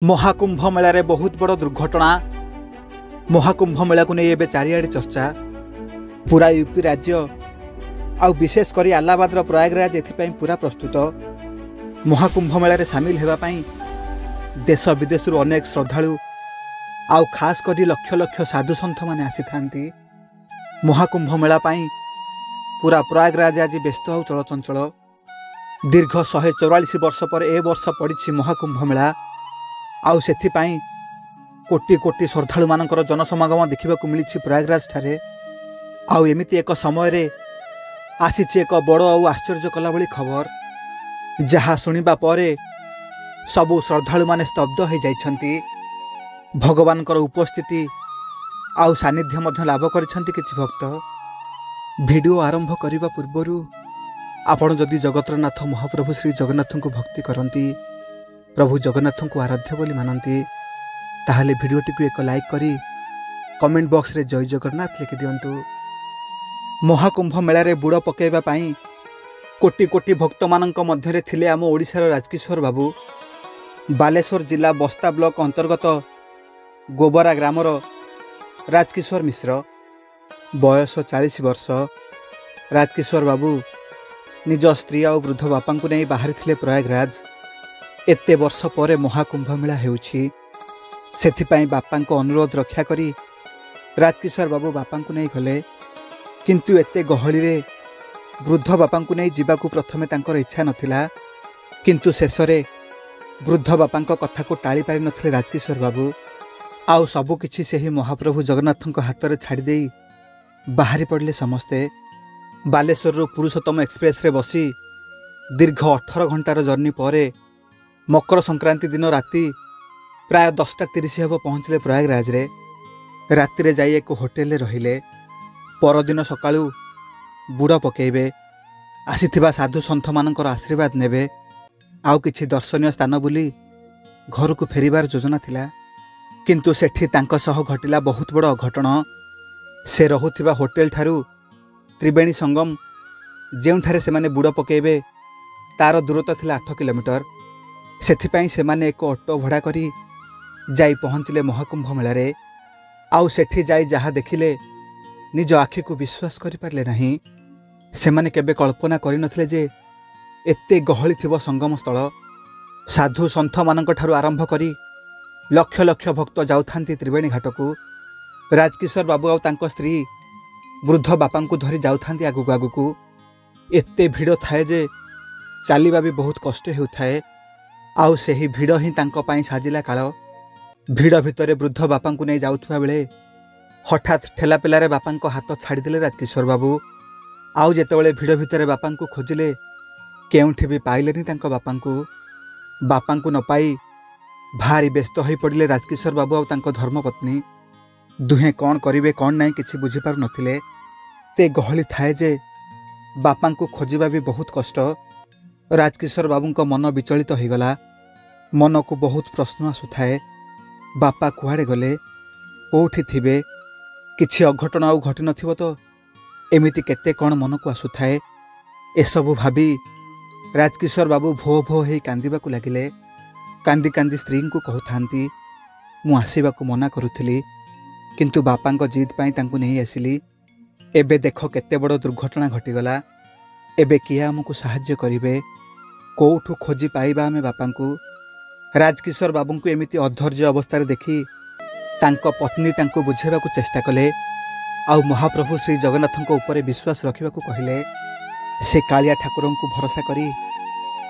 महाकुंभ मेलारे बहुत बड़ दुर्घटना। महाकुंभ मेला को नहीं चारिआडे चर्चा। पूरा यूपी राज्य आउ विशेष कर इलाहाबाद प्रयागराज एथिपाई पूरा प्रस्तुत। महाकुंभ मेलारे सामिल होगापाई देश विदेश अनेक श्रद्धालु आउ खास कर लक्ष लक्ष साधु सन्थ माने आसी थांती। महाकुंभ मेला पाई पूरा प्रयागराज आज व्यस्त और चलचंचल। दीर्घ 144 वर्ष पर ए वर्ष पड़ी महाकुंभ मेला। आउ सेथिपाई कोटी कोटी श्रद्धालु मानकर जनसमागम देखा मिली प्रयागराज ठारे। आउ एमिति एक समय रे आसीछि एक बड़ और आश्चर्य कला भली खबर, जहा सुनिबा परे सबु श्रद्धालु माने स्तब्ध हो जाइछंती। भगवान उपस्थिति आउ सानिध्य मध्य लाभ करिछंती किछि भक्त। वीडियो आरंभ करिबा पूर्वरु आपण जदि जगतरनाथ महाप्रभु श्री जगन्नाथ को भक्ति करती, प्रभु जगन्नाथ को आराध्य बोली मानती, ताहले वीडियोटी को एक लाइक करी कमेंट बॉक्स रे जय जगन्नाथ लिखि दियंतु। महाकुंभ मेलारे बुड़ पकेबा पाई कोटी कोटी भक्त मानक मध्यरे थिले आम ओडिशार राजकिशोर बाबू। बालेश्वर जिला बस्ता ब्लॉक अंतर्गत गोबरा ग्रामर राजकिशोर मिश्र, बयस 40 वर्ष। राजकिशोर बाबू निज स्त्री और वृद्ध बापा को नहीं बाहरी थिले प्रयागराज। एते वर्ष पर महाकुंभ मेला हेउछि, सेथिपाई बापा को अनुरोध रक्षा करी राजकिशोर बाबू बापा को नहीं गले। किंतु एते गहली रे वृद्ध बापा को नहीं जीवाकू प्रथमे तांकर इच्छा नथिला, किंतु शेषरे वृद्ध बापा कथा को टाली पारि नथिले राजकिशोर बाबू। आउ सबु किछि सेही महाप्रभु जगन्नाथ हाथ में छाड़ी दे बाहरी पड़े समस्ते। बालेश्वर पुरुषोत्तम एक्सप्रेस रे बसी दीर्घ 18 घंटार जर्नी पर मकर संक्रांति दिन राति प्राय 10:30 हम पहुँचले प्रयागराज रे। राति रे जाई एक होटेल रहिले। परदिन सकाळू बुड़ पकेबे, आसीथिबा साधु सन्थ मानकर आशीर्वाद नेबे, आउ किछि दर्शनीय स्थान बुली घर को फेरिबार योजना थिला। किंतु सेठी तांको सह घटिला बहुत बड़ अघटन। से रहुथिबा होटेल ठारू त्रिवेणी संगम जेउठारे से माने बुड़ पकेबे तार दूरता थिला 8 किलोमीटर। सेथिपाई से माने एक ऑटो भड़ा करी जाई पहुँचले महाकुंभ मेलारे। आउ सेठी जाई जहा देखिले निज आखि को विश्वास करि पारले नहीं। से माने केबे कल्पना करि नथिले जे एते गहली थिबो संगम स्थल। साधु सन्थ मानक ठारू आरंभ करी लक्ष लक्ष भक्त जाउथांती त्रिवेणी घाट को। राजकिशोर बाबू आउ तांको स्त्री वृद्ध बापा को धरी जाउथांती आगुक आगुक। एते भिड़ थाए जे चलिबा भी बहुत कष्ट हेउथाए। आउ सेही भिड़ ही तांको पाई साजिला काल। भिड़ भितरे वृद्ध बापा को नहीं जाउथुवा बेले हठात ठेला पेलारे बापा को हाथ छाड़ीदेले राजकिशोर बाबू। आउ जेतेबेले भिड़ भितरे बापा को खोजिले केउठी भी पाइलेनी तांको बापा को न पाई भारी व्यस्त हो पड़िले राजकिशोर बाबू आउ तांको धर्मपत्नी। दुहे कौन करिवे कौन नहीं किछि बुझी पारु नथिले। ते गहली थाए जे बापा को खोजिबा भी बहुत कष्ट। राजकिशोर बाबू को मन विचलित हो गला। मन को बहुत प्रश्न आसुथाए, बापा कुआड़े गले, कोठी थिबे, किछि अघटन आउ घटी नथिबो तो? एमिति केते कौन मन को आसुथाए। एसबु भाबी राजकिशोर बाबू भो भो हे कांदिबा को लागिले। कांदी कांदी स्त्री को कहउथांती, मु आसीबा को मना करुथिली, किंतु बापा जिद पाई तांको नहीं आसिली। एबे देख केते बड़ दुर्घटना घटीगला। एबे किए आमको साहाय्य करिवे, कोठू खोजी पाइबा आमे बापा को? राजकिशोर बाबू को एमिति अधैर्य अवस्था देखी तांको पत्नी तांको बुझेबा को चेष्टा कले। आउ महाप्रभु श्री जगन्नाथ को ऊपर विश्वास रखिबा को कहिले। से कालिया ठाकुर को भरोसा करी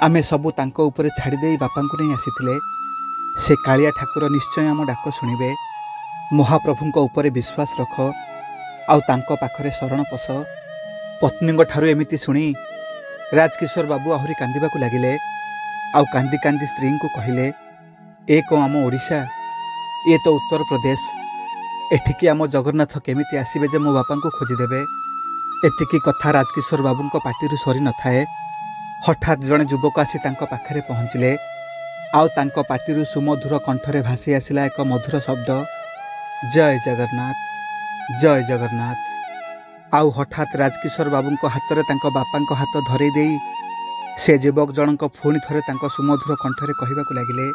आमे सबू तांको ऊपर छाड़ी दे बापा को नहीं आसीथिले। से कालिया ठाकुर निश्चय आम डाक शुणिबे। महाप्रभु को ऊपर विश्वास रख, आउ तांको पाखरे शरण पस। पत्नी ठारू एमिति शुणी राजकिशोर बाबू आहुरी कांदिबा को लागिले। आउ कांदी कांदी स्त्री को कहिले, ए को आम ओडिशा, ये तो उत्तर प्रदेश, एठिकी आम जगन्नाथ केमिति आसीबे जे मो बापा को खोजिदेबे। एतिकी कथा राजकिशोर बाबू को पाटिरु सरी न थाए। हठात जड़े युवक आसी तांको पाखरे पहुँचले। आउ तांको पाटिरु सुमधुर कंठरे भासी आसिला एक मधुर शब्द, जय जगन्नाथ, जय जगन्नाथ। आउ हठात राजकिशोर बाबू को हाथ में तांको बापा को हाथ धरई दे से युवक जनक पुणी थरे तांको सुमधुर कंठरे कहबाकू लागिले,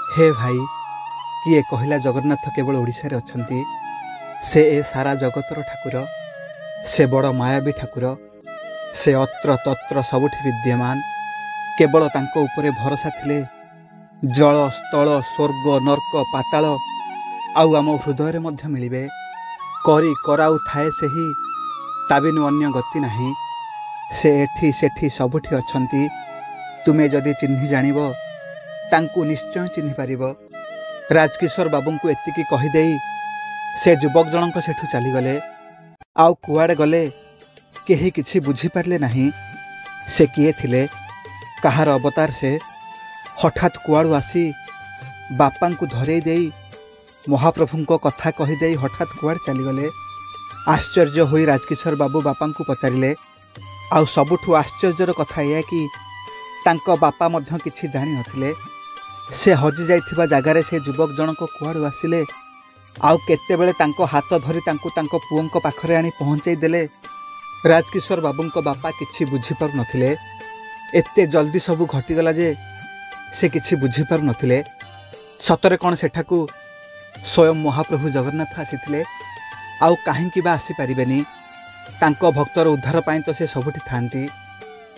हे भाई किए कहला जगन्नाथ केवल ओडिशा रे अछंती से ए सारा जगतर ठाकुर से बड़ मायावी ठाकुर से अत्र तत्र सबुठी विद्यमान केवल तांको उपरे भरोसा थिले जल स्थल स्वर्ग नर्क पाताल आउ आम हृदय मध्य मिलिबे करी कराउ थाए सेही ताबिनु अन्य गति नाही से एठी सेठी सबुठी अछंती तुमे जदि चिन्हि जानिबो तांकु निश्चय चिन्हि पारिबो। राजकिशोर बाबू को एतिकी कहीदेई से युवक जनक सेठू चलीगले आउ कुआड़े गले केही किछि बुझी पारले नाही से किए थिले कहार अवतार से हठात कुआड़ू आसी बापा को धरई देई महाप्रभु को कथा कहीदेई हठात कुआड़े चलीगले। आश्चर्य होई राजकिशोर बाबू बापा को पचारिले आउ सबुठु आश्चर्यर कथा या कि तांको बापा मध्य किछि जानि नथिले से हजि जाइथिबा जगार से युवक जनक कुआड़ू आसिले आउ केतेबेले तांको हाथ धरी तांको तांको पुओंको पाखरे आनी पहुंचाई देले। राजकिशोर बाबूंको बापा किछि बुझी पारु नथिले एते जल्दी सबु घटिगला जे से किछि बुझी पारु नथिले सतरे कोन सेठाकू स्वयं महाप्रभु जगन्नाथ आसीथिले आउ काहेकि बा आसी पारिबेनी तांको भक्तर उद्धार पाई तो से सबुठी थांती।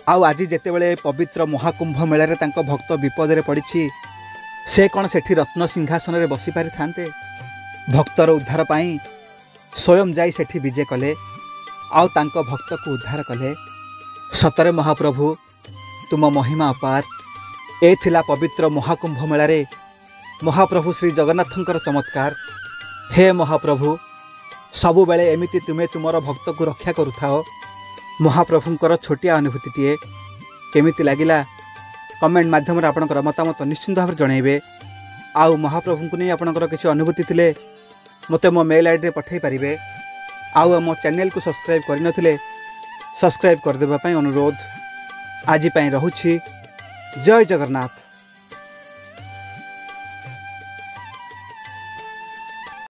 आउ आज जेतेबेले पवित्र महाकुंभ मेलारे तांको भक्त विपद रे पड़िछि से कौन सेठी रत्न सिंहासन रे बसी पारि थांते भक्तर उद्धार पाई स्वयं जाई सेठी विजय कले आउ तांको भक्त को उद्धार कले। सतरे महाप्रभु तुम महिमा अपार ए थिला पवित्र महाकुंभ मेलारे महाप्रभु श्री जगन्नाथंकर चमत्कार। हे महाप्रभु सबु बेले एमिति तुमे तुमर भक्त को रक्षा करुथाओ। महाप्रभुंकर छोटिया अनुभूतिटीए केमिति लागिला कमेंट माध्यम आपणकर मतामत निश्चिंत भाव जनइबे। आउ महाप्रभु को नहीं आपणकर किसी अनुभूति थिले मते मो मेल आईडी रे पठै पारिबे। आउ मो चैनल को सब्सक्राइब करि नथिले सब्सक्राइब कर देबा पई अनुरोध। आज पई रहुछि जय जगन्नाथ।